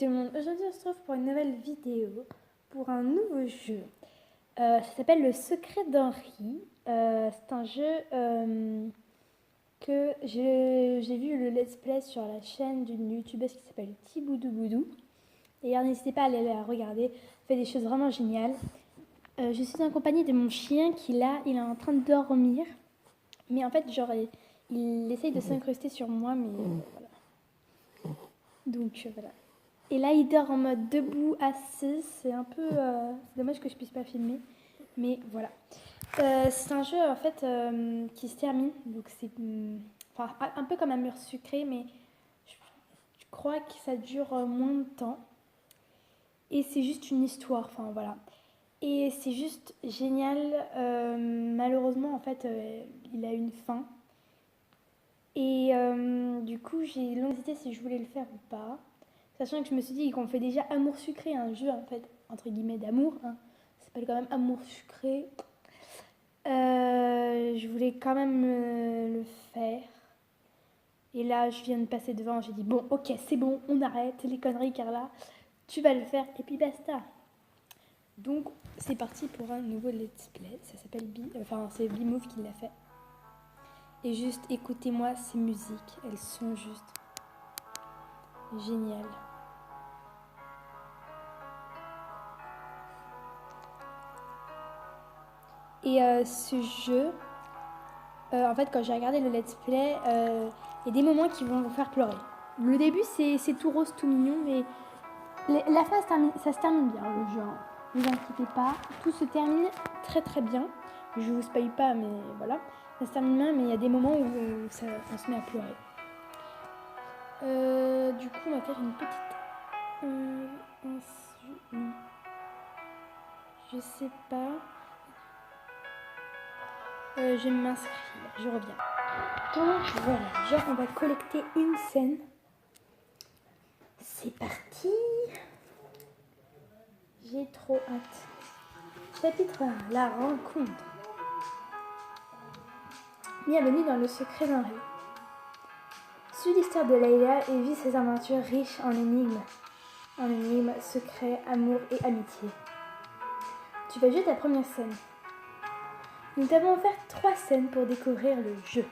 tout le monde, aujourd'hui on se retrouve pour une nouvelle vidéo, pour un nouveau jeu. Ça s'appelle Le Secret d'Henri. C'est un jeu que j'ai vu le let's play sur la chaîne d'une youtubeuse qui s'appelle Tiboudouboudou. D'ailleurs n'hésitez pas à aller la regarder, elle fait des choses vraiment géniales. Je suis en compagnie de mon chien qui là, il est en train de dormir. Mais en fait genre il essaye de s'incruster sur moi, mais voilà. Donc voilà. Et là, il dort en mode debout, assis. C'est un peu dommage que je puisse pas filmer. Mais voilà. C'est un jeu en fait qui se termine. Donc c'est enfin, un peu comme un mur sucré, mais je crois que ça dure moins de temps. Et c'est juste une histoire. Enfin voilà. Et c'est juste génial. Malheureusement, en fait, il a une fin. Et du coup, j'ai longtemps hésité si je voulais le faire ou pas. Sachant que je me suis dit qu'on fait déjà Amour sucré, un jeu en fait, entre guillemets, d'amour. Hein. Ça s'appelle quand même Amour sucré. Je voulais quand même le faire. Et là, je viens de passer devant, j'ai dit bon, ok, c'est bon, on arrête les conneries, Carla. Tu vas le faire, et puis basta. Donc, c'est parti pour un nouveau let's play. Ça s'appelle c'est Bimove qui l'a fait. Et juste, écoutez-moi ces musiques, elles sont juste géniales. Et ce jeu, en fait, quand j'ai regardé le let's play, il y a des moments qui vont vous faire pleurer. Le début, c'est tout rose, tout mignon, mais la fin, ça se termine bien, le jeu. Hein. Ne vous inquiétez pas, tout se termine très très bien. Je vous spoil pas, mais voilà. Ça se termine bien, mais il y a des moments où on se met à pleurer. Du coup, on va faire une petite... je sais pas... je vais m'inscrire, je reviens. Donc voilà, genre on va collecter une scène. C'est parti. J'ai trop hâte. Chapitre 1, la rencontre. Bienvenue dans Le Secret d'Henri. Suis l'histoire de Leila et vis ses aventures riches en énigmes, secrets, amour et amitié. Tu vas jouer ta première scène. Nous t'avons offert 3 scènes pour découvrir le jeu.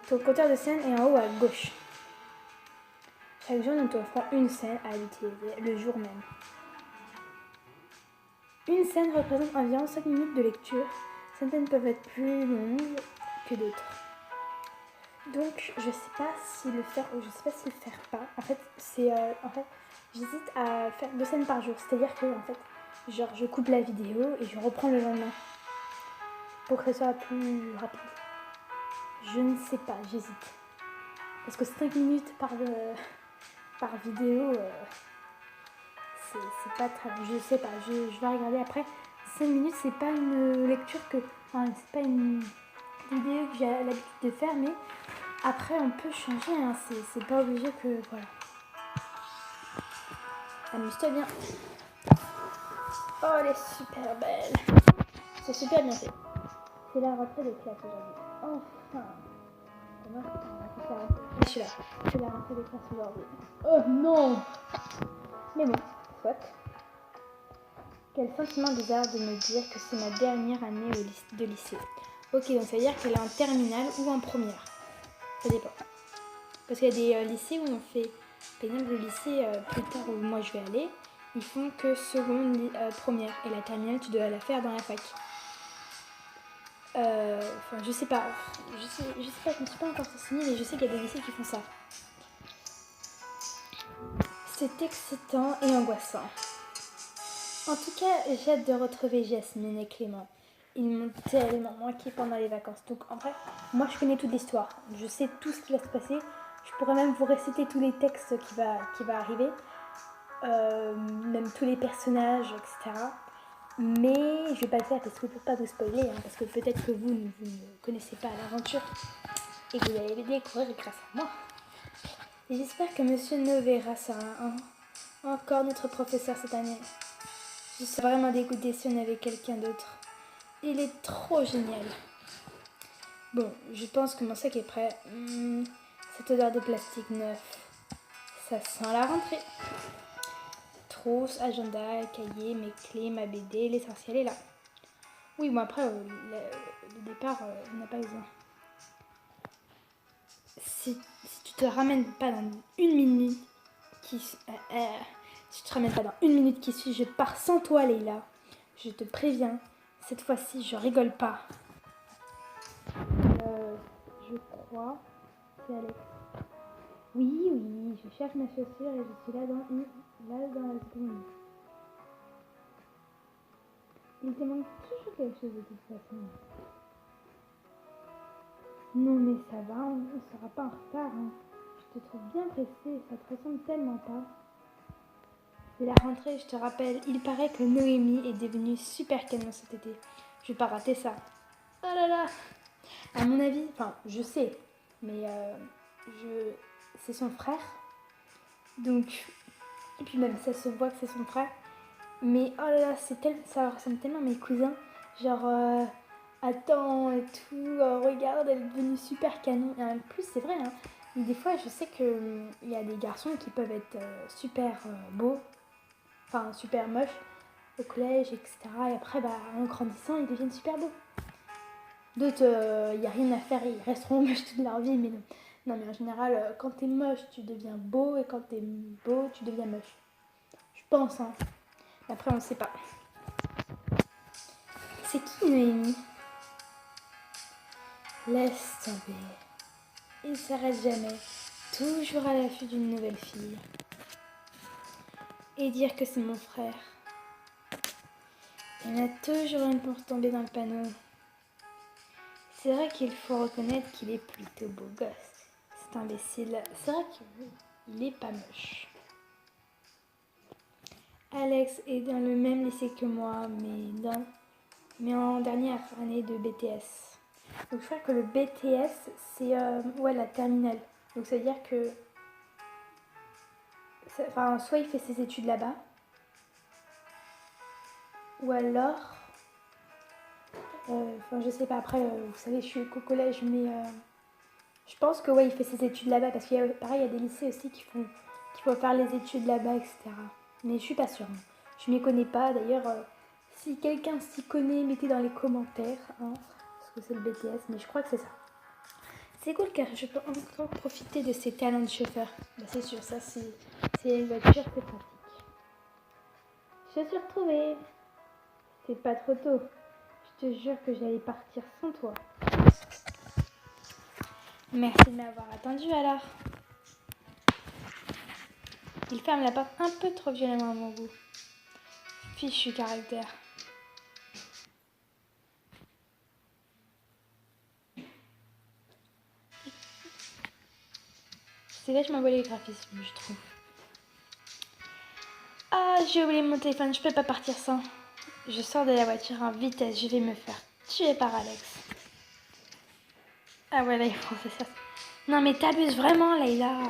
Ton compteur de scènes est en haut à gauche. Chaque jour, nous t'offrons une scène à utiliser le jour même. Une scène représente environ 5 minutes de lecture. Certaines peuvent être plus longues que d'autres. Donc, je sais pas si le faire ou je sais pas si le faire pas. En fait, j'hésite à faire 2 scènes par jour. C'est-à-dire que, en fait, genre, je coupe la vidéo et je reprends le lendemain. Pour que ce soit plus rapide. Je ne sais pas, j'hésite. Parce que 5 minutes par vidéo, c'est pas très... Je sais pas, je vais regarder après. 5 minutes, c'est pas une lecture que... Enfin, c'est pas une vidéo que j'ai l'habitude de faire, mais après, on peut changer, hein. C'est pas obligé que... Voilà. Amuse-toi bien. Oh, elle est super belle. C'est super bien fait. C'est la rentrée des classes aujourd'hui. Enfin. Je suis là. C'est la rentrée des classes aujourd'hui. Oh non. Mais bon, soit. Quel sentiment bizarre de me dire que c'est ma dernière année de lycée. Ok, donc ça veut dire qu'elle est en terminale ou en première. Ça dépend. Parce qu'il y a des lycées où on fait, par exemple le lycée plus tard où moi je vais aller, ils font que seconde, première. Et la terminale, tu dois la faire dans la fac. Enfin, je sais pas. Je sais pas, je me suis pas encore renseignée, mais je sais qu'il y a des lycées qui font ça. C'est excitant et angoissant. En tout cas, j'ai hâte de retrouver Jasmine et Clément. Ils m'ont tellement manqué pendant les vacances. Donc en vrai, moi je connais toute l'histoire. Je sais tout ce qui va se passer. Je pourrais même vous réciter tous les textes qui va arriver. Même tous les personnages, etc. Mais je vais pas le faire parce que je peux pas vous spoiler. Hein, parce que peut-être que vous ne connaissez pas l'aventure. Et que vous allez les découvrir grâce à moi. Et j'espère que Monsieur Novera sera encore notre professeur cette année. Je serais vraiment dégoûtée si on avait quelqu'un d'autre. Il est trop génial. Bon, je pense que mon sac est prêt. Cette odeur de plastique neuf, Ça sent la rentrée. Trousse, agenda, cahier, mes clés, ma BD, l'essentiel est là. Oui, bon après, le départ, on n'a pas besoin. Si tu te ramènes pas dans une minute si tu te ramènes pas dans une minute qui suit, je pars sans toi, Leïla. Je te préviens, cette fois-ci, je rigole pas. Je crois, c'est Alex. Oui, je cherche ma chaussure et je suis là dans la seconde. Il te manque toujours quelque chose de toute façon. Non mais ça va, on ne sera pas en retard. Hein. Je te trouve bien pressée, ça te ressemble tellement pas. C'est la rentrée, je te rappelle, il paraît que Noémie est devenue super canon cet été. Je vais pas rater ça. Oh là là. À mon avis, enfin je sais, mais c'est son frère. Donc, et puis même ça se voit que c'est son frère. Mais oh là là, ça ressemble tellement à mes cousins. Genre, attends et tout, regarde, elle est devenue super canon. Et en plus, c'est vrai, hein, mais des fois, je sais qu'il y a des garçons qui peuvent être super beaux, enfin super moches au collège, etc. Et après, en grandissant, ils deviennent super beaux. D'autres, il n'y a rien à faire, ils resteront moches toute leur vie, mais non. Non, mais en général, quand t'es moche, tu deviens beau, et quand t'es beau, tu deviens moche. Je pense, hein. Après, on ne sait pas. C'est qui Noémie? Laisse tomber. Il ne s'arrête jamais, toujours à l'affût d'une nouvelle fille. Et dire que c'est mon frère. Il y en a toujours une pour tomber dans le panneau. C'est vrai qu'il faut reconnaître qu'il est plutôt beau gosse. Cet imbécile, c'est vrai qu'il est pas moche. Alex est dans le même lycée que moi, mais en dernière année de BTS. Donc je crois que le BTS, c'est la terminale. Donc ça veut dire que soit il fait ses études là-bas, ou alors, je sais pas, après, vous savez, je suis au collège, mais je pense que il fait ses études là-bas, parce qu'il y a, pareil, il y a des lycées aussi qu'il faut faire les études là-bas, etc. Mais je suis pas sûre. Hein. Je m'y connais pas, d'ailleurs, si quelqu'un s'y connaît, mettez dans les commentaires, hein, parce que c'est le BTS, mais je crois que c'est ça. C'est cool car je peux encore profiter de ces talents de chauffeur. C'est sûr, ça c'est une voiture, c'est pratique. Chaussures trouvées. C'est pas trop tôt. Je te jure que j'allais partir sans toi. Merci de m'avoir attendu alors. Il ferme la porte un peu trop violemment à mon goût. Fichu caractère. C'est vachement beau les graphismes, je trouve. Ah, j'ai oublié mon téléphone, je peux pas partir sans. Je sors de la voiture en vitesse, je vais me faire tuer par Alex. Ah ouais, là, il faut faire ça. Non, mais t'abuses vraiment, Leïla.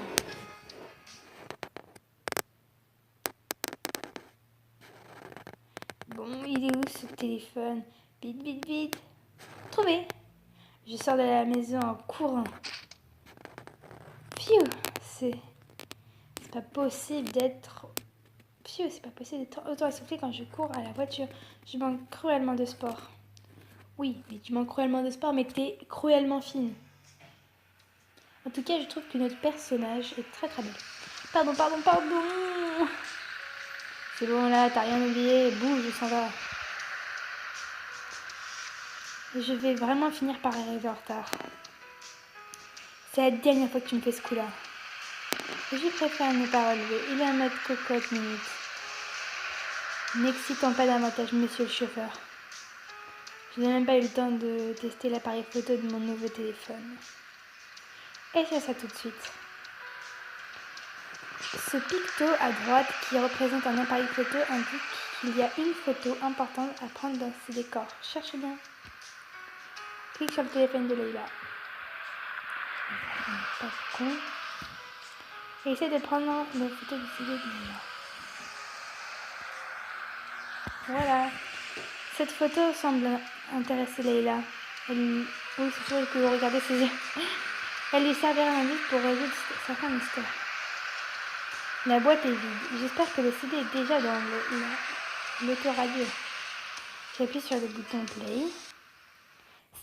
Bon, il est où ce téléphone? Vite, vite, vite. Trouvé. Je sors de la maison en courant. Pfiou, c'est pas possible d'être... Pfiou, c'est pas possible d'être autant essoufflé quand je cours à la voiture. Je manque cruellement de sport. Oui, mais tu manques cruellement de sport, mais t'es cruellement fine. En tout cas, je trouve que notre personnage est très très belle. Pardon. C'est bon là, t'as rien oublié. Bouge, je s'en va. Je vais vraiment finir par arriver en retard. C'est la dernière fois que tu me fais ce coup-là. Je préfère ne pas relever. Il est en mode cocotte minute. N'excitons pas davantage, monsieur le chauffeur. Je n'ai même pas eu le temps de tester l'appareil photo de mon nouveau téléphone. Et c'est ça tout de suite. Ce picto à droite qui représente un appareil photo indique qu'il y a une photo importante à prendre dans ce décor. Cherche bien. Clique sur le téléphone de Leïla. Pas con. Et essaie de prendre la photo du CD de Leïla. Voilà. Cette photo semble intéresser Leïla. Oui, c'est sûr que vous regardez ses yeux. Elle lui servira d'indice pour résoudre certains mystères. La boîte est vide. J'espère que le CD est déjà dans l'autoradio. J'appuie sur le bouton play.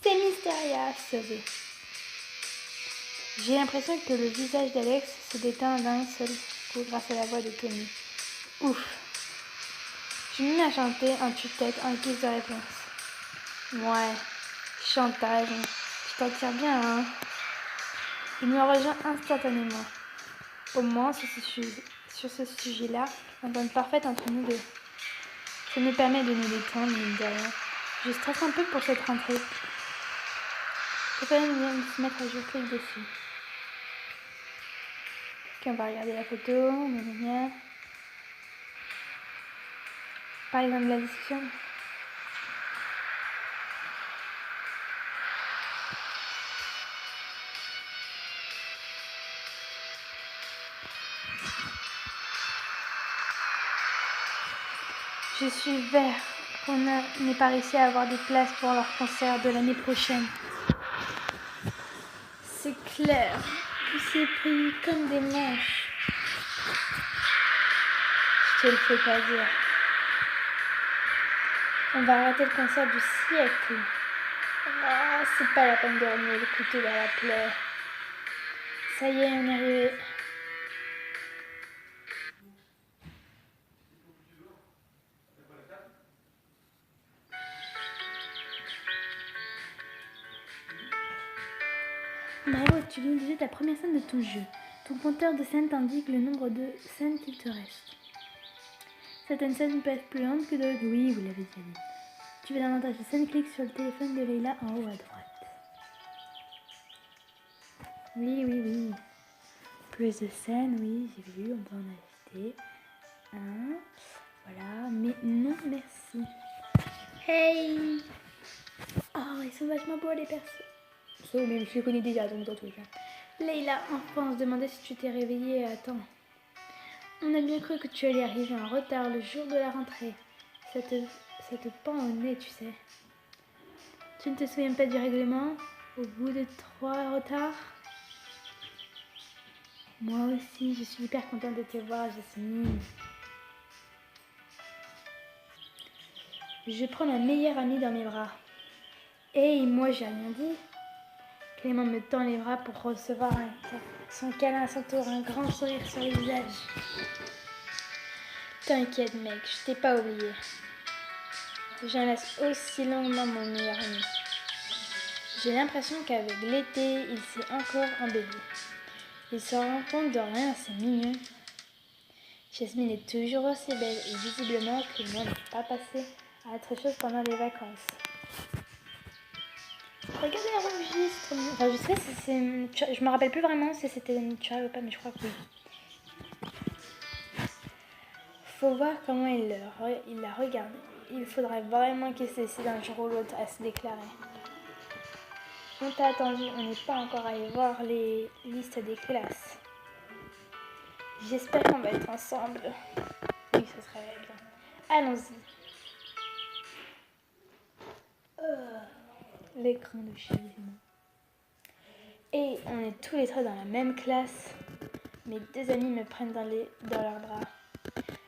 C'est Mysteria sauvé. J'ai l'impression que le visage d'Alex se déteint d'un seul coup grâce à la voix de Tony. Ouf. Je me mets à chanter un tue-tête en guise de réponse. Ouais, chante, t'as raison. Tu t'en tires bien, hein. Il me rejoint instantanément. Au moins, sur ce sujet-là, l'entente parfaite entre nous deux. Ça nous permet de nous détendre, mine de rien. Je stresse un peu pour cette rentrée. Stéphane vient de se mettre à jouer, clique dessus. Ok, on va regarder la photo. Par exemple, la discussion. Je suis vert. On n'est pas réussi à avoir des places pour leur concert de l'année prochaine. C'est clair. Il s'est pris comme des manches. Je te le fais pas dire. On va rater le concert du siècle. Ah, c'est pas la peine de remuer le couteau dans la plaie. Ça y est, on est arrivé. Bravo, tu viens de jouer ta première scène de ton jeu. Ton compteur de scènes t'indique le nombre de scènes qu'il te reste. Certaines scènes peuvent être plus lentes que d'autres. Oui, vous l'avez déjà dit. Tu veux davantage de scènes, clique sur le téléphone de Leila en haut à droite. Oui. Plus de scènes, oui, j'ai vu, on peut en acheter. Voilà, mais non merci. Hey! Oh, ils sont vachement beaux les persos. Ça, mais je les connais déjà, donc dans tous les cas. Leila, enfin, on se demandait si tu t'es réveillée à temps. On a bien cru que tu allais arriver en retard le jour de la rentrée. Ça te pend au nez, tu sais. Tu ne te souviens pas du règlement? Au bout de 3 retards? Moi aussi, je suis hyper contente de te voir, Jasmine. Je prends ma meilleure amie dans mes bras. Hey, moi j'ai rien dit. Clément me tend les bras pour recevoir son câlin à son tour, un grand sourire sur le visage. T'inquiète mec, je t'ai pas oublié. J'enlace aussi longuement mon meilleur ami. J'ai l'impression qu'avec l'été, il s'est encore embelli. Il se rend compte de rien, c'est mignon. Jasmine est toujours aussi belle et visiblement Clément n'est pas passé à autre chose pendant les vacances. Regardez la registre. Enfin, je sais si c'est... Je me rappelle plus vraiment si c'était naturel ou pas, mais je crois que oui. Faut voir comment il la regarde. Il faudrait vraiment qu'il se décide un jour ou l'autre à se déclarer. On t'a attendu, on n'est pas encore allé voir les listes des classes. J'espère qu'on va être ensemble. Oui, ce serait bien. Allons-y. L'écran de changement. Et on est tous les trois dans la même classe. Mes deux amis me prennent dans leurs bras.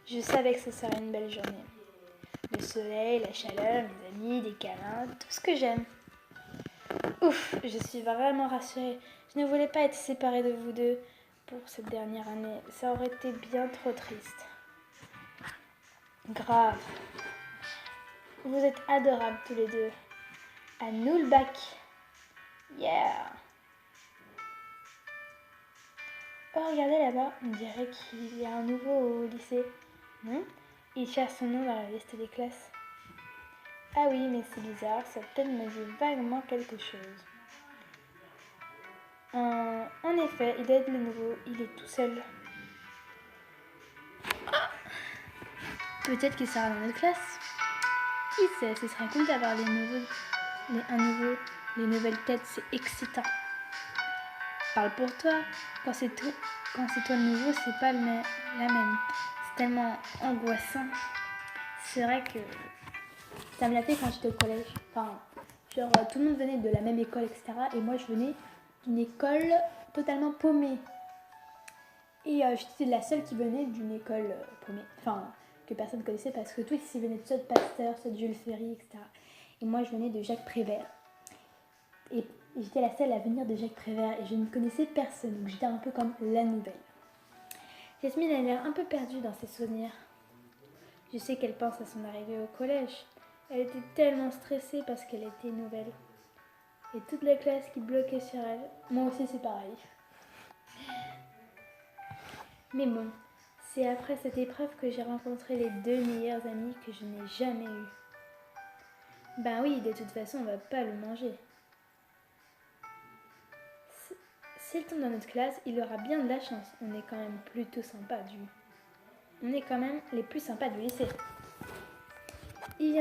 Je savais que ce serait une belle journée. Le soleil, la chaleur, mes amis, des câlins, tout ce que j'aime. Ouf, je suis vraiment rassurée. Je ne voulais pas être séparée de vous deux pour cette dernière année. Ça aurait été bien trop triste. Grave. Vous êtes adorables tous les deux. À nous le bac. Yeah. Oh, regardez là-bas, on dirait qu'il y a un nouveau au lycée. Non? Il cherche son nom dans la liste des classes. Ah oui, mais c'est bizarre, ça peut-être me dit vaguement quelque chose. En effet, il doit être le nouveau, il est tout seul. Peut-être qu'il sera dans notre classe. Qui sait, ce serait cool d'avoir les nouvelles têtes, c'est excitant. Parle pour toi, quand c'est toi le nouveau, c'est pas la même. C'est tellement angoissant. C'est vrai que ça me l'a fait quand j'étais au collège. Enfin, genre tout le monde venait de la même école, etc. Et moi je venais d'une école totalement paumée. Et j'étais la seule qui venait d'une école que personne ne connaissait parce que tous ici venaient soit de Pasteur, soit de Jules Ferry, etc. Et moi, je venais de Jacques Prévert. Et j'étais la seule à venir de Jacques Prévert et je ne connaissais personne. Donc j'étais un peu comme la nouvelle. Jasmine a l'air un peu perdue dans ses souvenirs. Je sais qu'elle pense à son arrivée au collège. Elle était tellement stressée parce qu'elle était nouvelle. Et toute la classe qui bloquait sur elle. Moi aussi c'est pareil. Mais bon, c'est après cette épreuve que j'ai rencontré les 2 meilleures amies que je n'ai jamais eues. Ben oui, de toute façon, on va pas le manger. S'il tombe dans notre classe, il aura bien de la chance. On est quand même plutôt sympa On est quand même les plus sympas du lycée. Il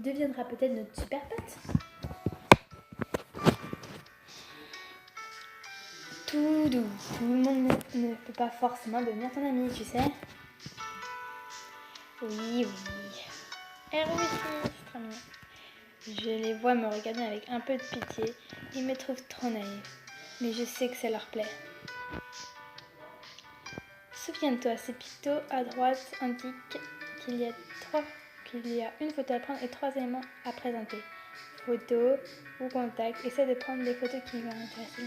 deviendra peut-être notre super pote. Tout doux. Tout le monde ne peut pas forcément devenir ton ami, tu sais. Oui. Oui, c'est très mignon. Je les vois me regarder avec un peu de pitié. Ils me trouvent trop naïve. Mais je sais que ça leur plaît. Souviens-toi, ces pictos à droite indiquent qu'il y a une photo à prendre et 3 éléments à présenter. Photo ou contact. Essaie de prendre les photos qui vont intéresser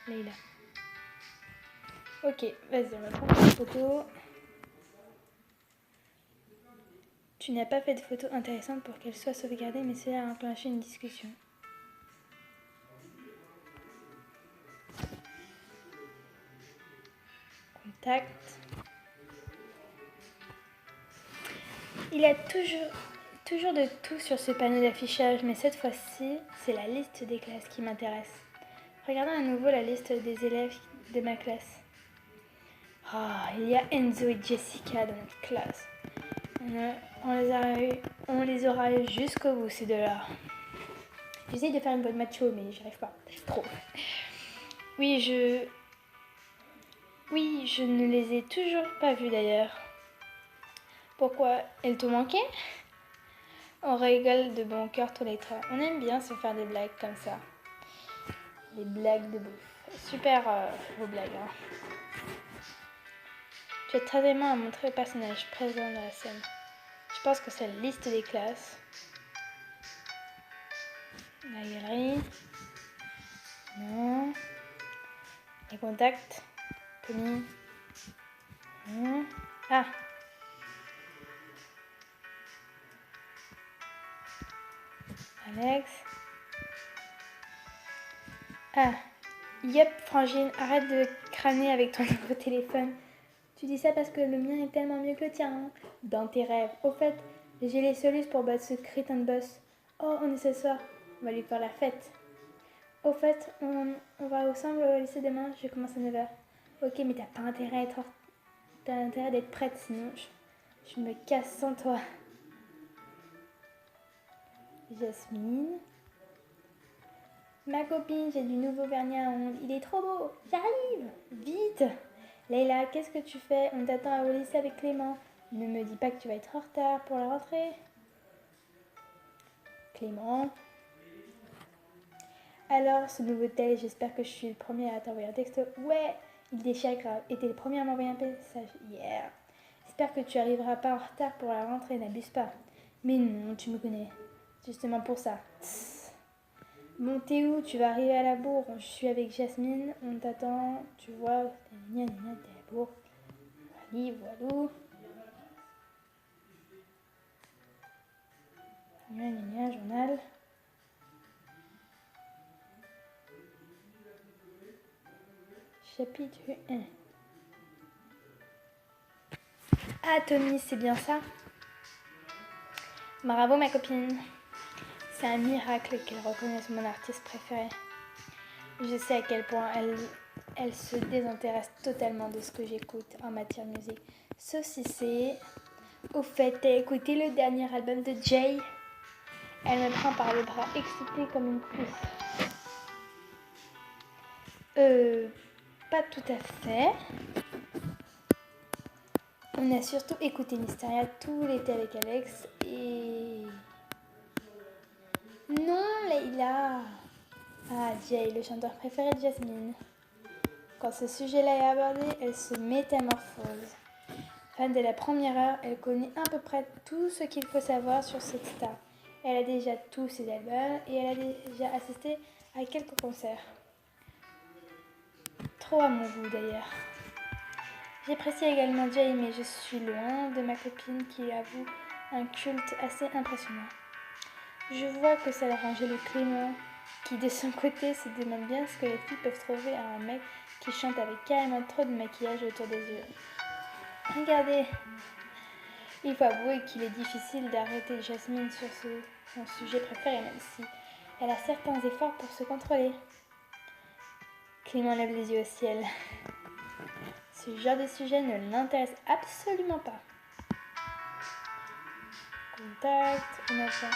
Leïla. Ok, vas-y, on va prendre une photo. Tu n'as pas fait de photo intéressante pour qu'elle soit sauvegardée, mais cela a enclenché une discussion. Contact. Il y a toujours de tout sur ce panneau d'affichage, mais cette fois-ci, c'est la liste des classes qui m'intéresse. Regardons à nouveau la liste des élèves de ma classe. Il y a Enzo et Jessica dans notre classe. On les aura jusqu'au bout, ces deux-là. J'essaye de faire une bonne macho, mais j'y arrive pas. Trop. Oui, je ne les ai toujours pas vus d'ailleurs. Pourquoi? Elles t'ont manqué? On rigole de bon cœur tous les trois. On aime bien se faire des blagues comme ça. Des blagues de bouffe. Super vos blagues. Hein. Tu as très aimant à montrer au personnage présent dans la scène. Je pense que c'est la liste des classes. La galerie. Non. Les contacts. Tommy. Non. Ah. Alex. Ah. Yep, Frangine, arrête de crâner avec ton nouveau téléphone. Tu dis ça parce que le mien est tellement mieux que le tien. Hein. Dans tes rêves. Au fait, j'ai les solutions pour battre ce crétin de boss. Oh, on est ce soir. On va lui faire la fête. Au fait, on va ensemble au lycée demain. Je commence à 9h. Ok, mais t'as pas intérêt d'être prête, sinon je me casse sans toi. Jasmine. Ma copine, j'ai du nouveau vernis à ongles. Il est trop beau. J'arrive. Vite. Leïla, qu'est-ce que tu fais? On t'attend au lycée avec Clément. Ne me dis pas que tu vas être en retard pour la rentrée. Clément. Alors, ce nouveau tel, j'espère que je suis le premier à t'envoyer un texto. Ouais, il déchire grave. Et t'es le premier à m'envoyer un message. Yeah. J'espère que tu arriveras pas en retard pour la rentrée, n'abuse pas. Mais non, tu me connais. Justement pour ça. Bon, t'es où? Tu vas arriver à la bourre. Je suis avec Jasmine, on t'attend. Tu vois, t'es à la bourre. Voilà. Journal. Chapitre 1. Ah, Tommy, c'est bien ça? Bravo, ma copine. C'est un miracle qu'elle reconnaisse mon artiste préféré. Je sais à quel point elle se désintéresse totalement de ce que j'écoute en matière de musique. Sauf si c'est... Au fait, t'as écouté le dernier album de Jay? Elle me prend par le bras, excitée comme une puce. Pas tout à fait. On a surtout écouté Mysteria tout l'été avec Alex et... Non, Leïla. Ah, Jay, le chanteur préféré de Jasmine. Quand ce sujet-là est abordé, elle se métamorphose. Fan dès la première heure, elle connaît à peu près tout ce qu'il faut savoir sur cette star. Elle a déjà tous ses albums et elle a déjà assisté à quelques concerts. Trop à mon goût d'ailleurs. J'apprécie également Jay, mais je suis loin de ma copine qui avoue un culte assez impressionnant. Je vois que ça l'arrangeait le Clément, qui de son côté se demande bien ce que les filles peuvent trouver à un mec qui chante avec carrément trop de maquillage autour des yeux. Regardez, il faut avouer qu'il est difficile d'arrêter Jasmine sur son sujet préféré, même si elle a certains efforts pour se contrôler. Clément lève les yeux au ciel. Ce genre de sujet ne l'intéresse absolument pas. Contact, une enfant.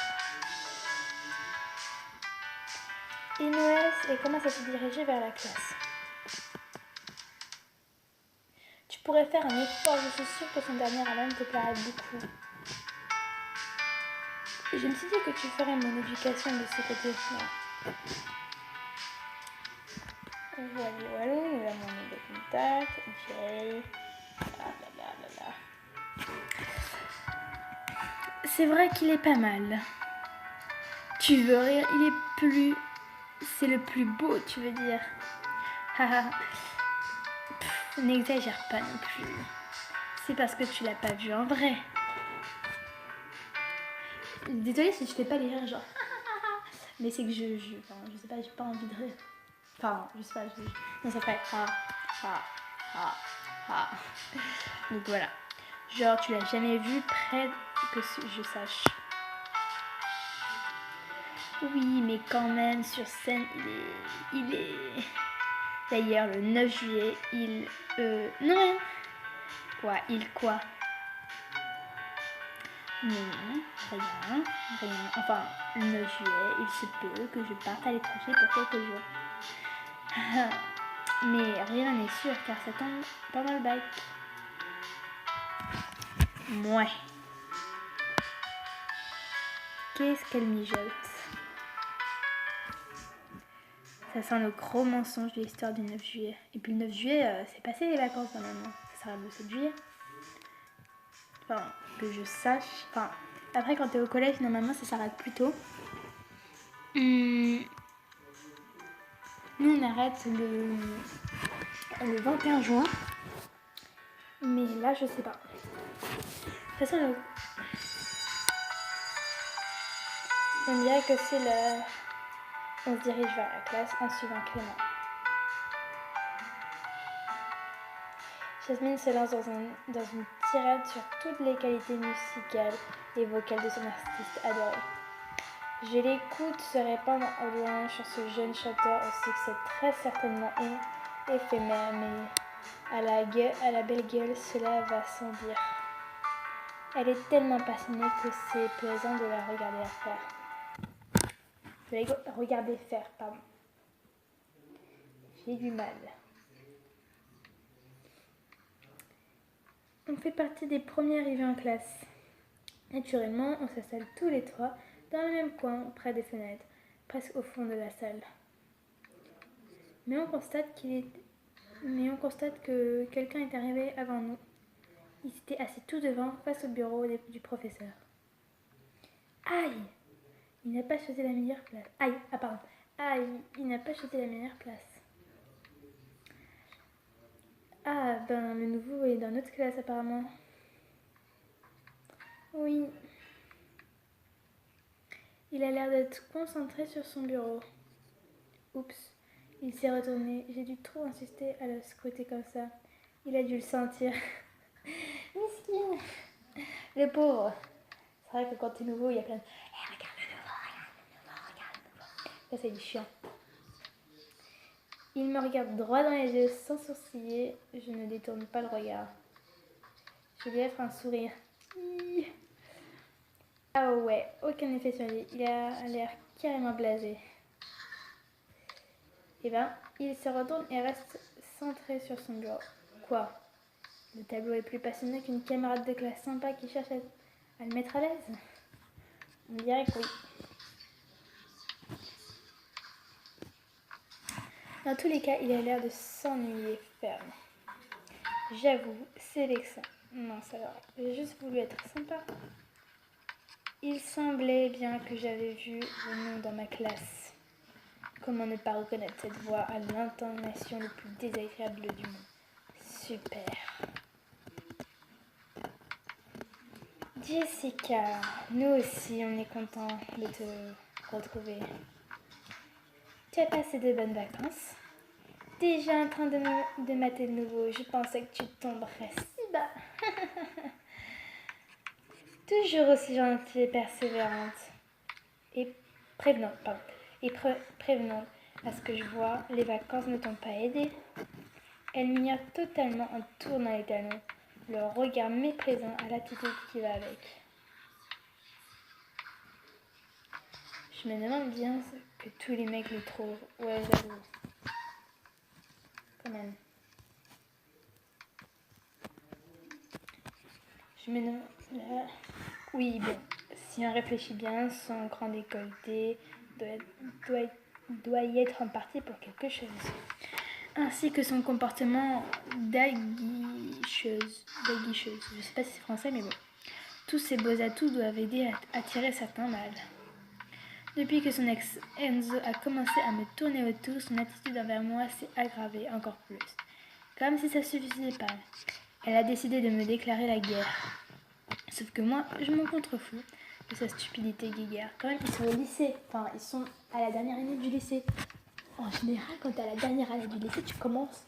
Il nous laisse et commence à se diriger vers la classe. Tu pourrais faire un effort, je suis sûre que son dernier album te plairait beaucoup. Je me suis dit que tu ferais mon éducation de ce côté-là. Voilà, nous avons des contacts. Jay. C'est vrai qu'il est pas mal. Tu veux rire, il est plus... C'est le plus beau, tu veux dire. Haha. N'exagère pas non plus. C'est parce que tu l'as pas vu en vrai. Désolée si je fais pas les rires genre... Mais c'est que je sais pas, j'ai pas envie de rire. Enfin, je sais pas, non, ça ferait Donc voilà. Genre, tu l'as jamais vu près que je sache. Oui, mais quand même, sur scène, il est... D'ailleurs, le 9 juillet, il... Non, rien. Quoi, il quoi? Non, rien. Enfin, le 9 juillet, il se peut que je parte à l'étranger pour quelques jours. Mais rien n'est sûr car ça tombe pendant le bac. Mouais. Qu'est-ce qu'elle mijote? Ça sent le gros mensonge de l'histoire du 9 juillet. Et puis le 9 juillet, c'est passé les vacances normalement. Ça sera le 7 juillet. Enfin, que je sache. Enfin, après quand t'es au collège, normalement ça s'arrête plus tôt. Nous on arrête le 21 juin. Mais là je sais pas. De toute façon, on dirait que c'est le... On se dirige vers la classe en suivant Clément. Jasmine se lance dans une tirade sur toutes les qualités musicales et vocales de son artiste adoré. Je l'écoute se répandre au loin sur ce jeune chanteur au succès très certainement éphémère, mais à la belle gueule, cela va sans dire. Elle est tellement passionnée que c'est plaisant de la regarder faire. Regarder faire, pardon. J'ai du mal. On fait partie des premiers arrivés en classe. Naturellement, on s'installe tous les trois dans le même coin, près des fenêtres, presque au fond de la salle. Mais on constate que quelqu'un est arrivé avant nous. Il s'était assis tout devant, face au bureau du professeur. Aïe! Il n'a pas choisi la meilleure place. Aïe! Ah pardon. Aïe! Il n'a pas choisi la meilleure place. Ah, ben le nouveau est dans notre classe apparemment. Oui. Il a l'air d'être concentré sur son bureau. Oups, il s'est retourné. J'ai dû trop insister à le scruter comme ça. Il a dû le sentir. Miskin. Le pauvre. C'est vrai que quand t'es nouveau, il y a plein de... Hey, regarde le nouveau. Ça, c'est du chiant. Il me regarde droit dans les yeux sans sourciller. Je ne détourne pas le regard. Je lui offre un sourire. Ah ouais, aucun effet sur lui. Il a l'air carrément blasé. Eh ben, il se retourne et reste centré sur son bureau. Quoi? Le tableau est plus passionnant qu'une camarade de classe sympa qui cherche à le mettre à l'aise? On dirait que oui. Dans tous les cas, il a l'air de s'ennuyer ferme. J'avoue, c'est vexant. Non, ça va. J'ai juste voulu être sympa. Il semblait bien que j'avais vu le nom dans ma classe. Comment ne pas reconnaître cette voix à l'intonation le plus désagréable du monde. Super. Jessica, nous aussi, on est content de te retrouver. Tu as passé de bonnes vacances? Déjà en train de mater le nouveau, je pensais que tu tomberais si bas. Toujours aussi gentille et persévérante. Et prévenante, pardon. Et prévenante. À ce que je vois, les vacances ne t'ont pas aidé. Elle m'ignore totalement en tournant les talons, le regard méprisant à l'attitude qui va avec. Je me demande bien ce que tous les mecs les trouvent. Ouais, j'avoue. Quand même. Je me demande... Oui, bon. Si on réfléchit bien, son grand décolleté doit y être en partie pour quelque chose. Ainsi que son comportement d'aguicheuse. Je sais pas si c'est français, mais bon. Tous ces beaux atouts doivent aider à attirer certains mâles. Depuis que son ex Enzo a commencé à me tourner autour, son attitude envers moi s'est aggravée encore plus. Comme si ça suffisait pas. Elle a décidé de me déclarer la guerre. Sauf que moi, je m'en contrefous de sa stupidité guéguerre. Quand même, ils sont au lycée. Enfin, ils sont à la dernière année du lycée. En général, quand tu es à la dernière année du lycée, tu commences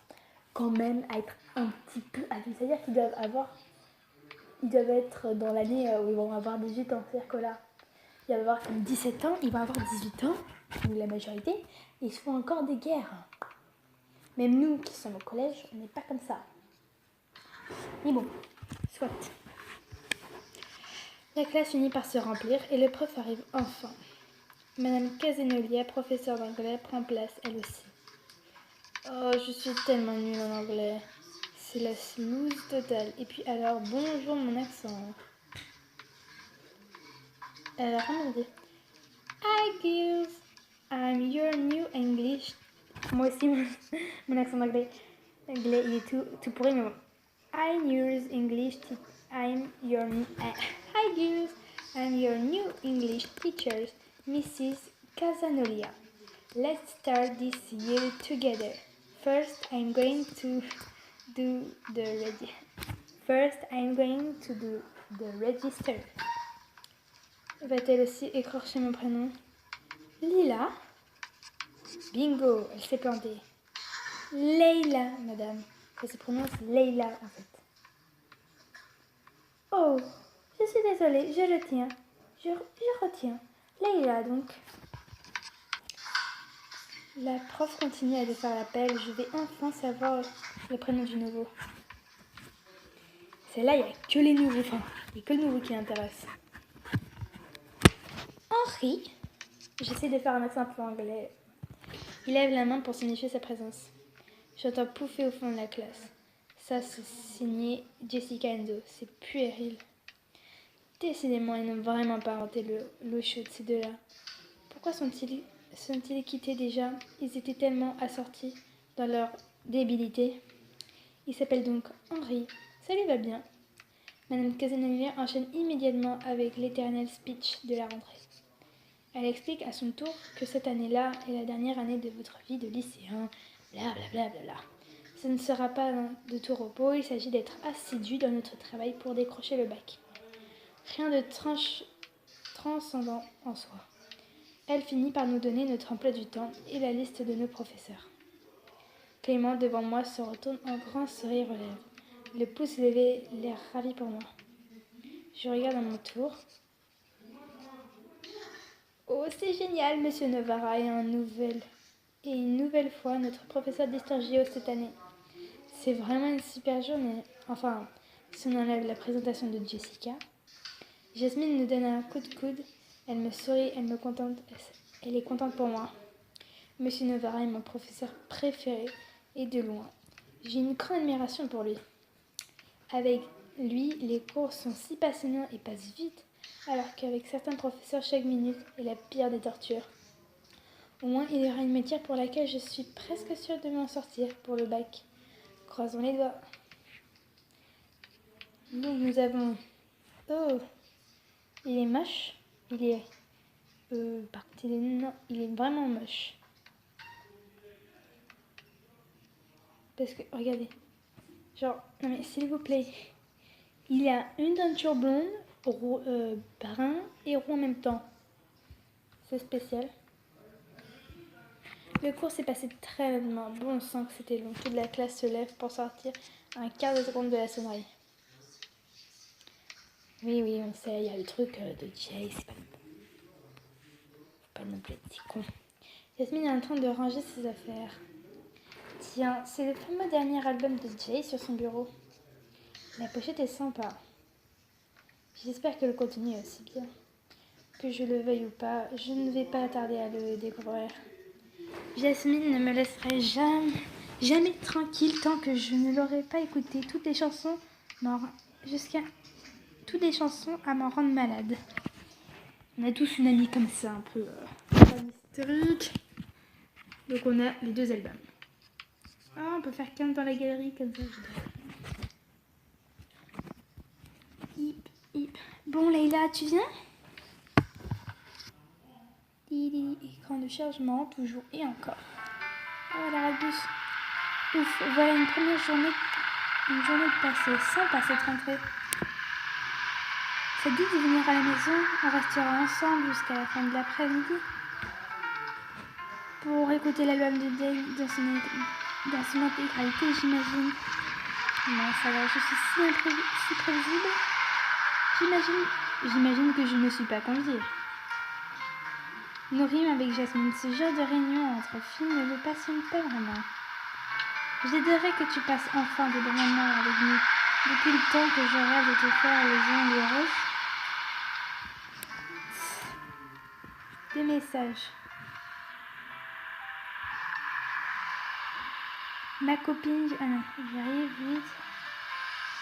quand même à être un petit peu adulte. C'est-à-dire qu'ils doivent être dans l'année où ils vont avoir 18 ans. C'est-à-dire que là, ils vont avoir comme 17 ans, ils vont avoir 18 ans, ou la majorité, et ils se font encore des guerres. Même nous qui sommes au collège, on n'est pas comme ça. Mais bon, soit. La classe finit par se remplir et le prof arrive enfin. Madame Casenolia, professeure d'anglais, prend place elle aussi. Oh, je suis tellement nulle en anglais. C'est la snooze totale. Et puis alors, bonjour mon accent. Elle a vraiment dit Hi girls, I'm your new English. Moi aussi, mon accent d'anglais, il est tout pourri, mais bon. I'm your English I'm your Hi girls, I'm your new English teacher, Mrs. Casanolia. Let's start this year together. First, I'm going to do the register. Va-t-elle aussi écorcher mon prénom? Lila? Bingo, elle s'est plantée. Leila, madame. Ça se prononce Leila en fait. Oh, je suis désolée, je retiens. Je retiens. Leila donc. La prof continue à défaire l'appel. Je vais enfin savoir le prénom du nouveau. C'est là, il n'y a que les nouveaux. Enfin, il n'y a que le nouveau qui l'intéresse. Henri. J'essaie de faire un accent un peu anglais. Il lève la main pour signifier sa présence. J'entends pouffer au fond de la classe. Ça, c'est signé Jessica Enzo. C'est puéril. Décidément, ils n'ont vraiment pas inventé l'eau chaude, ces deux-là. Pourquoi sont-ils quittés déjà? Ils étaient tellement assortis dans leur débilité. Il s'appelle donc Henri. Ça lui va bien. Madame Casanova enchaîne immédiatement avec l'éternel speech de la rentrée. Elle explique à son tour que cette année-là est la dernière année de votre vie de lycéen, blablabla. Ce ne sera pas de tout repos, il s'agit d'être assidu dans notre travail pour décrocher le bac. Rien de transcendant en soi. Elle finit par nous donner notre emploi du temps et la liste de nos professeurs. Clément, devant moi, se retourne en grand sourire aux lèvres. Le pouce levé, l'air ravi pour moi. Je regarde à mon tour. Oh, c'est génial, monsieur Novara, et une nouvelle fois notre professeur d'histoire géo cette année. C'est vraiment une super journée. Enfin, si on enlève la présentation de Jessica. Jasmine nous donne un coup de coude. Elle me sourit, elle est contente pour moi. Monsieur Novara est mon professeur préféré, et de loin. J'ai une grande admiration pour lui. Avec lui, les cours sont si passionnants et passent vite, alors qu'avec certains professeurs, chaque minute est la pire des tortures. Au moins, il y aura une matière pour laquelle je suis presque sûre de m'en sortir pour le bac. Croisons les doigts. Donc, nous avons... Oh, il est moche. Il est... par contre, non, il est vraiment moche. Parce que, regardez. Genre, non mais s'il vous plaît. Il y a une teinture blonde, brun et roux en même temps. C'est spécial. Le cours s'est passé très lentement. Bon sang que c'était long. Toute la classe se lève pour sortir à un quart de seconde de la sonnerie. Oui, on sait, il y a le truc de Jay, c'est pas non plus être si con. Jasmine est en train de ranger ses affaires. Tiens, c'est le fameux dernier album de Jay sur son bureau. La pochette est sympa. J'espère que le contenu est aussi bien. Que je le veuille ou pas, je ne vais pas tarder à le découvrir. Jasmine ne me laisserait jamais tranquille tant que je ne l'aurais pas écouté. Toutes les chansons à m'en rendre malade. On a tous une amie comme ça, un peu hystérique. Donc on a les 2 albums. Ah, on peut faire qu'un dans la galerie comme ça. Hip. Bon, Leïla, tu viens? Écran de chargement, toujours et encore. Oh, la bus. Ouf, voilà une première journée de passée. Sympa cette rentrée. Ça te dit de venir à la maison? On restera ensemble jusqu'à la fin de l'après-midi pour écouter l'album de Day dans son intégralité, j'imagine. Non, ça va, je suis si prévisible. J'imagine que je ne suis pas conviée. Nous rîmes avec Jasmine. Ce genre de réunion entre filles ne me passionne pas vraiment. J'aimerais que tu passes enfin des bons moments avec nous. Depuis le temps que je rêve de te faire les ongles roses. Des messages. Ma copine... Ah non, j'arrive vite.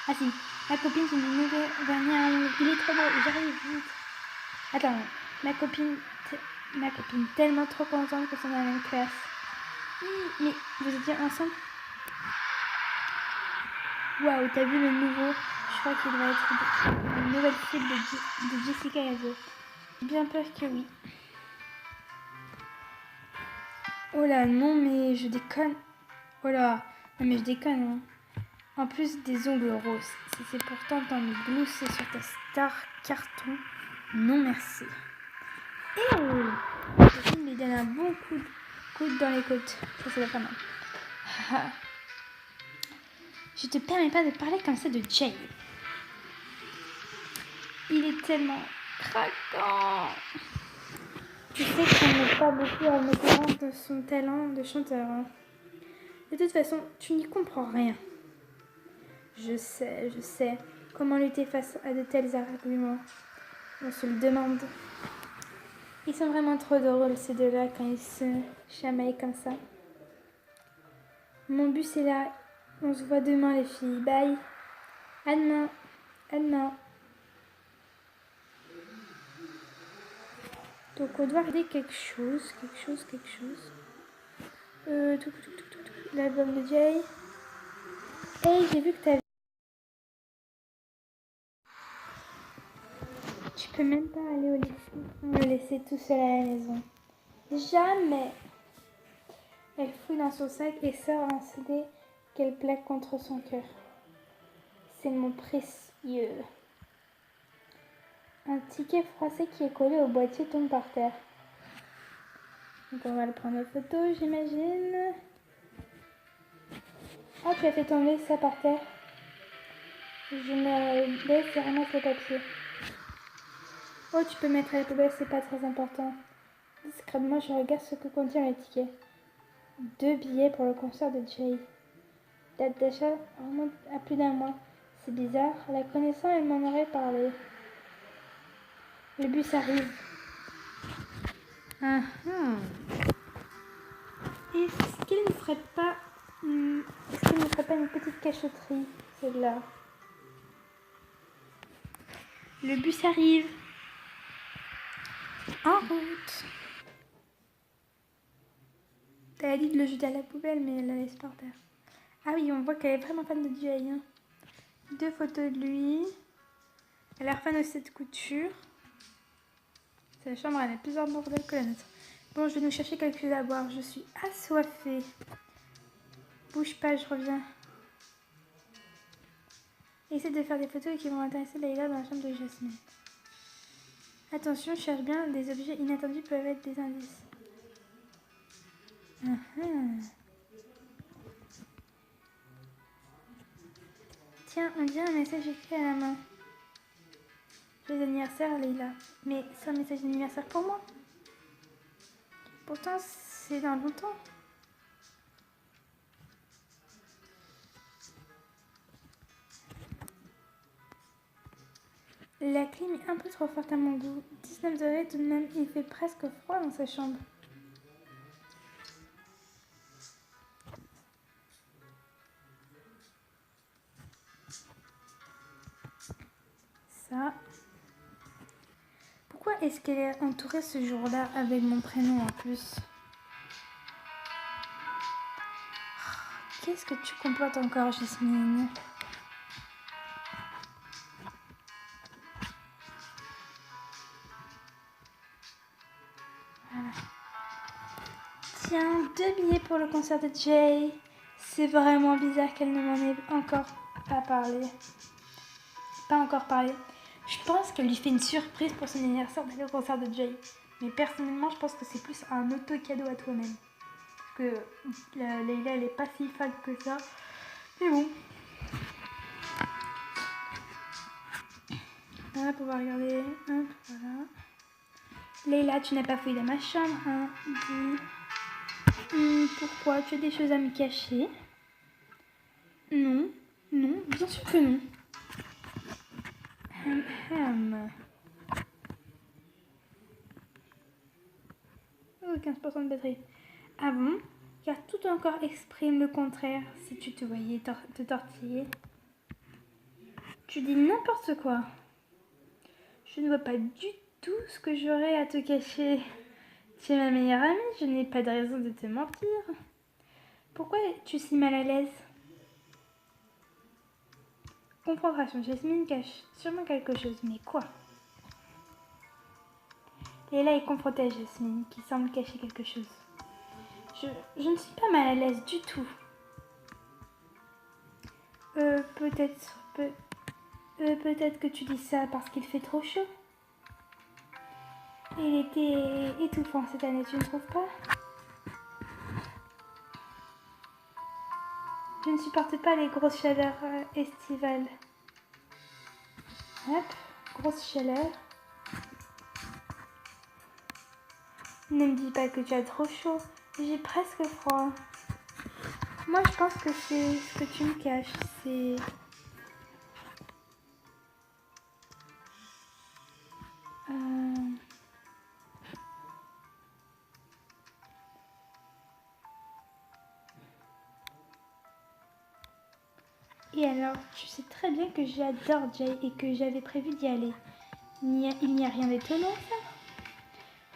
Ah si, ma copine, c'est une nouvelle vernis à ongles. Il est trop beau, j'arrive vite. Attends, ma copine tellement trop contente que sont dans la même classe. Mais vous étiez ensemble? Waouh, t'as vu le nouveau? Je crois qu'il va être une nouvelle film de Jessica Alba. J'ai bien peur que oui. Oh là, non mais je déconne. Oh là, non mais je déconne. Hein. En plus des ongles roses. Si c'est pourtant tant de glousser sur ta star carton, non merci. Et je lui donne un bon coup dans les côtes. Ça va pas mal. Je te permets pas de parler comme ça de Jay. Il est tellement craquant. Je sais qu'on n'est pas beaucoup à me courant de son talent de chanteur. Hein. De toute façon, tu n'y comprends rien. Je sais. Comment lutter face à de tels arguments? On se le demande. Ils sont vraiment trop drôles, ces deux-là, quand ils se chamaillent comme ça. Mon bus est là. On se voit demain, les filles. Bye. À demain. À demain. Donc, on doit regarder quelque chose. L'album de Jay. Hey, j'ai vu que t'avais... Tu peux même pas aller au lycée sans me laisser tout seul à la maison. Jamais. Elle fouille dans son sac et sort un CD qu'elle plaque contre son cœur. C'est mon précieux. Un ticket froissé qui est collé au boîtier tombe par terre. Donc on va le prendre en photo, j'imagine. Oh, tu as fait tomber ça par terre. Je me laisse et ramasse le papier. Oh, tu peux mettre à la poubelle, c'est pas très important. Discrètement, je regarde ce que contient le ticket. 2 billets pour le concert de Jay. Date d'achat remonte à plus d'1 mois. C'est bizarre, la connaissant, elle m'en aurait parlé. Le bus arrive. Est-ce qu'il ne ferait pas une petite cachotterie, celle-là? Le bus arrive. En route. Elle a dit de le jeter à la poubelle, mais elle la laisse par terre. Ah oui, on voit qu'elle est vraiment fan de Jay. Hein. 2 photos de lui. Elle a l'air fan aussi de couture. Sa chambre, elle a plusieurs bordels que la nôtre. Bon, je vais nous chercher quelque chose à boire. Je suis assoiffée. Bouge pas, je reviens. Essaie de faire des photos qui vont intéresser Leïla dans la chambre de Jasmine. Attention, cherche bien, des objets inattendus peuvent être des indices. Tiens, on dirait un message écrit à la main. Joyeux anniversaire, Leïla. Mais c'est un message d'anniversaire pour moi. Pourtant, c'est dans longtemps. La clim est un peu trop forte à mon goût. 19 degrés tout de même, il fait presque froid dans sa chambre. Ça. Pourquoi est-ce qu'elle est entourée ce jour-là avec mon prénom en plus? Qu'est-ce que tu comportes encore, Jasmine? Voilà. Tiens, 2 billets pour le concert de Jay. C'est vraiment bizarre qu'elle ne m'en ait encore pas parlé. Pas encore parlé. Je pense qu'elle lui fait une surprise pour son anniversaire d'aller au concert de Jay. Mais personnellement, je pense que c'est plus un auto-cadeau à toi-même. Parce que Leïla, elle est pas si fan que ça. Mais bon. Voilà, pour pouvoir regarder. Hop, voilà. Leïla, tu n'as pas fouillé dans ma chambre, hein? Dis. Pourquoi? Tu as des choses à me cacher? Non, non, bien sûr que non. Oh, 15% de batterie. Ah bon? Car tout encore exprime le contraire si tu te voyais te tortiller. Tu dis n'importe quoi. Je ne vois pas du tout ce que j'aurais à te cacher. Tu es ma meilleure amie, je n'ai pas de raison de te mentir. Pourquoi es-tu si mal à l'aise? Confrontation, Jasmine cache sûrement quelque chose, mais quoi? Leïla est confrontée à Jasmine, qui semble cacher quelque chose. Je ne suis pas mal à l'aise du tout. Peut-être que tu dis ça parce qu'il fait trop chaud. Il était étouffant cette année, tu ne trouves pas? Je ne supporte pas les grosses chaleurs estivales. Hop, grosse chaleur. Ne me dis pas que tu as trop chaud. J'ai presque froid. Moi, je pense que c'est ce que tu me caches. C'est... Et alors, tu sais très bien que j'adore Jay et que j'avais prévu d'y aller. Il n'y a rien d'étonnant, ça?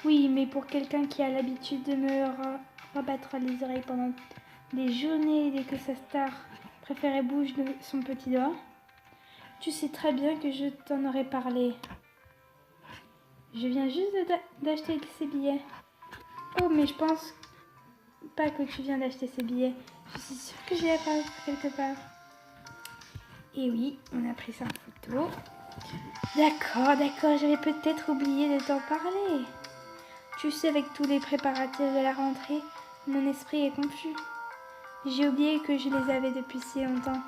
Oui, mais pour quelqu'un qui a l'habitude de me rabattre les oreilles pendant des journées dès que sa star préférée bouge de son petit doigt, tu sais très bien que je t'en aurais parlé. Je viens juste d'acheter ces billets. Oh, mais je pense pas que tu viens d'acheter ces billets. Je suis sûre que j'ai la preuve quelque part. Et oui, on a pris ça en photo. D'accord, j'avais peut-être oublié de t'en parler. Tu sais, avec tous les préparatifs de la rentrée, mon esprit est confus. J'ai oublié que je les avais depuis si longtemps.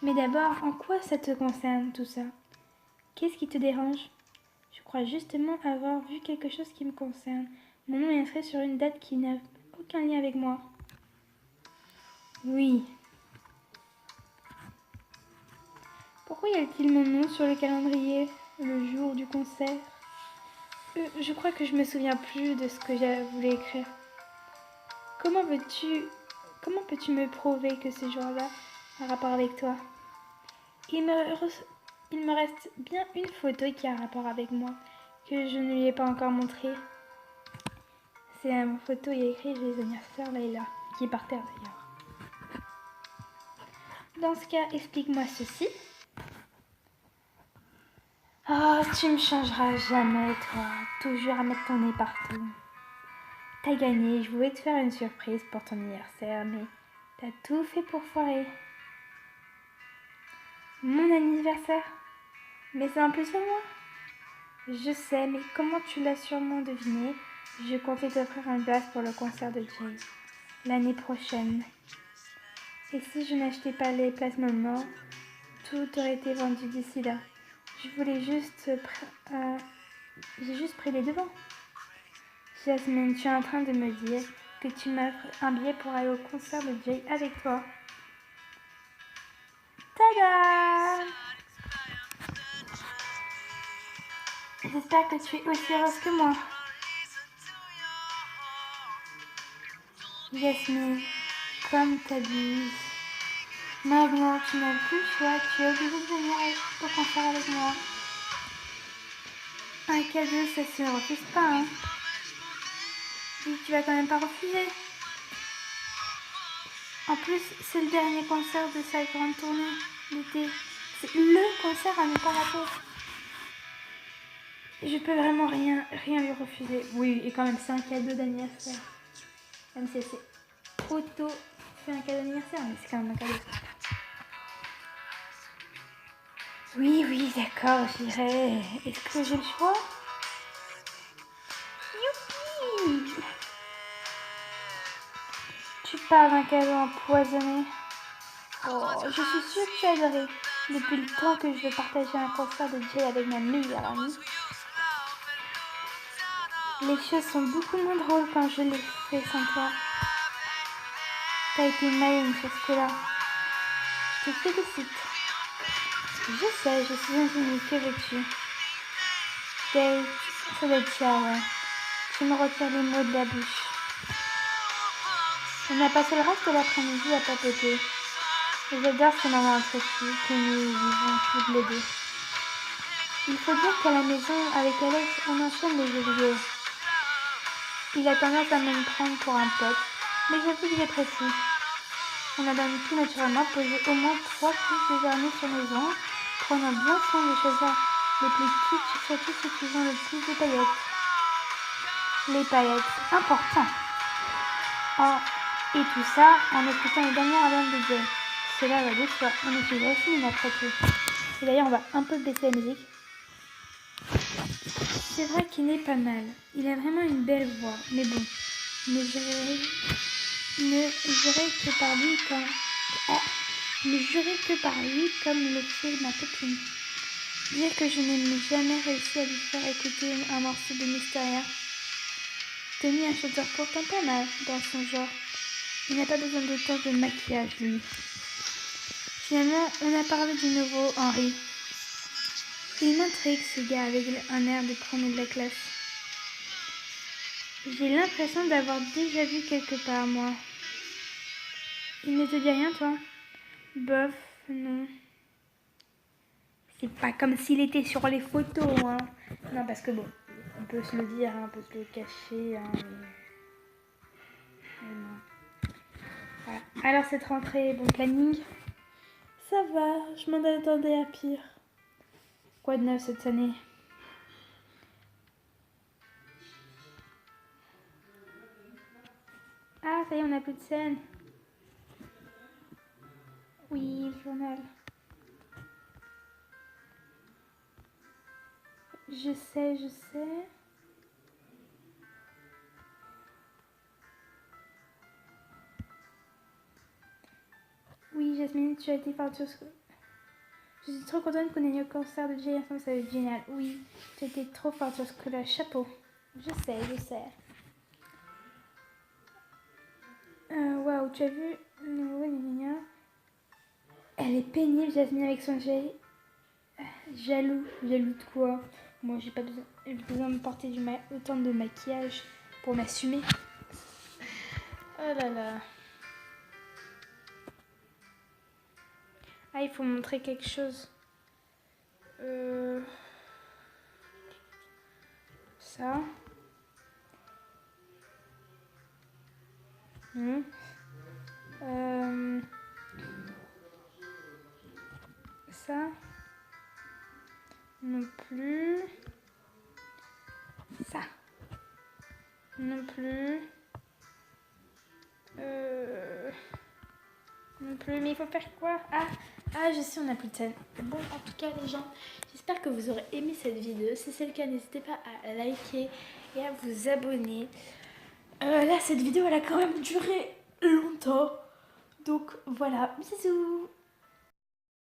Mais d'abord, en quoi ça te concerne tout ça? Qu'est-ce qui te dérange? Je crois justement avoir vu quelque chose qui me concerne. Mon nom est inscrit sur une date qui n'a aucun lien avec moi. Oui. Pourquoi y a-t-il mon nom sur le calendrier le jour du concert? Je crois que je me souviens plus de ce que je voulais écrire. Comment peux-tu me prouver que ce jour-là a un rapport avec toi? Il me reste bien une photo qui a un rapport avec moi, que je ne lui ai pas encore montrée. C'est une photo, il y a écrit les anniversaires Layla, qui est par terre d'ailleurs. Dans ce cas, explique-moi ceci. Oh, tu me changeras jamais, toi. Toujours à mettre ton nez partout. T'as gagné, je voulais te faire une surprise pour ton anniversaire, mais t'as tout fait pour foirer. Mon anniversaire? Mais c'est un peu sur moi. Je sais, mais comment tu l'as sûrement deviné, je comptais t'offrir une place pour le concert de Jay, l'année prochaine. Et si je n'achetais pas les places maintenant, tout aurait été vendu d'ici là. J'ai juste pris les devants. Jasmine, tu es en train de me dire que tu m'offres un billet pour aller au concert de Jay avec toi. Tada! J'espère que tu es aussi heureuse que moi. Jasmine, comme t'abuses. Maintenant, tu n'as plus le choix, tu es obligée de venir au concert avec moi. Un cadeau, ça se refuse pas, hein. Et tu vas quand même pas refuser. En plus, c'est le dernier concert de sa grande tournée d'été. C'est le concert à ne pas rater. Je peux vraiment rien lui refuser. Oui, et quand même, c'est un cadeau d'anniversaire. Même si c'est auto fait un cadeau d'anniversaire, mais c'est quand même un cadeau. Oui, d'accord, j'irai. Est-ce que j'ai le choix? Youpi! Tu parles d'un cadeau empoisonné. Oh, je suis sûre que tu as adoré. Depuis le temps que je veux partager un concert de Jay avec ma meilleure amie. Les choses sont beaucoup moins drôles quand je les fais sans toi. T'as été maline sur ce coup-là. Je te félicite. Je sais, je suis ingénue, que veux-tu? Jay, ça doit être ça, ouais. Tu me retires les mots de la bouche. On a passé le reste de l'après-midi à papoter. Et j'adore ces moments entre filles que nous vivons toutes les deux. Il faut dire qu'à la maison, avec Alex, on enchaîne les jeux vidéo. Il a tendance à me prendre pour un pote, mais j'avoue que j'apprécie. On a donc tout naturellement posé au moins 3 couches de vernis sur nos ongles, prenant bien soin de choisir les plus kitsch, surtout ceux qui ont le plus de paillettes. Les paillettes, important. Oh, et tout ça en écoutant les derniers albums de Jay. Cela va de soi, on est chez Jasmine après tout. Et d'ailleurs, on va un peu baisser la musique. C'est vrai qu'il est pas mal. Il a vraiment une belle voix, mais bon, ne jurerai que par lui comme le fait ma copine. Dire que je n'ai jamais réussi à lui faire écouter un morceau de Mysteria. Tony, un chanteur pourtant pas mal dans son genre. Il n'a pas besoin d'autant de maquillage, lui. Finalement, on a parlé du nouveau Henry. Il m'intrigue, ce gars, avec un air de premier de la classe. J'ai l'impression d'avoir déjà vu quelque part, moi. Il ne te dit rien, toi? Bof, non. C'est pas comme s'il était sur les photos, hein. Non, parce que bon, on peut se le dire, hein, on peut se le cacher, hein, mais non. Voilà. Alors, cette rentrée, bon planning? Ça va, je m'en attendais à pire. Quoi de neuf cette année? Ah, ça y est, on n'a plus de scène. Oui, le journal. Je sais. Oui, Jasmine, tu as été forte sur ce... Je suis trop contente qu'on ait eu le concert de Jay ensemble, ça va être génial. Oui, tu as été trop forte sur ce coup-là, chapeau. Je sais. Waouh, tu as vu Elle est pénible, Jasmine, avec son Jay. Jaloux de quoi? Moi, j'ai pas besoin de porter autant de maquillage pour m'assumer. Oh là là. Ah, il faut montrer quelque chose. Ça. Non. Ça. Non plus. Ça. Non plus. Non plus, mais il faut faire quoi? Je sais, on n'a plus de scène. Bon, en tout cas, les gens, j'espère que vous aurez aimé cette vidéo. Si c'est le cas, n'hésitez pas à liker et à vous abonner. Là, cette vidéo, elle a quand même duré longtemps. Donc, voilà, bisous.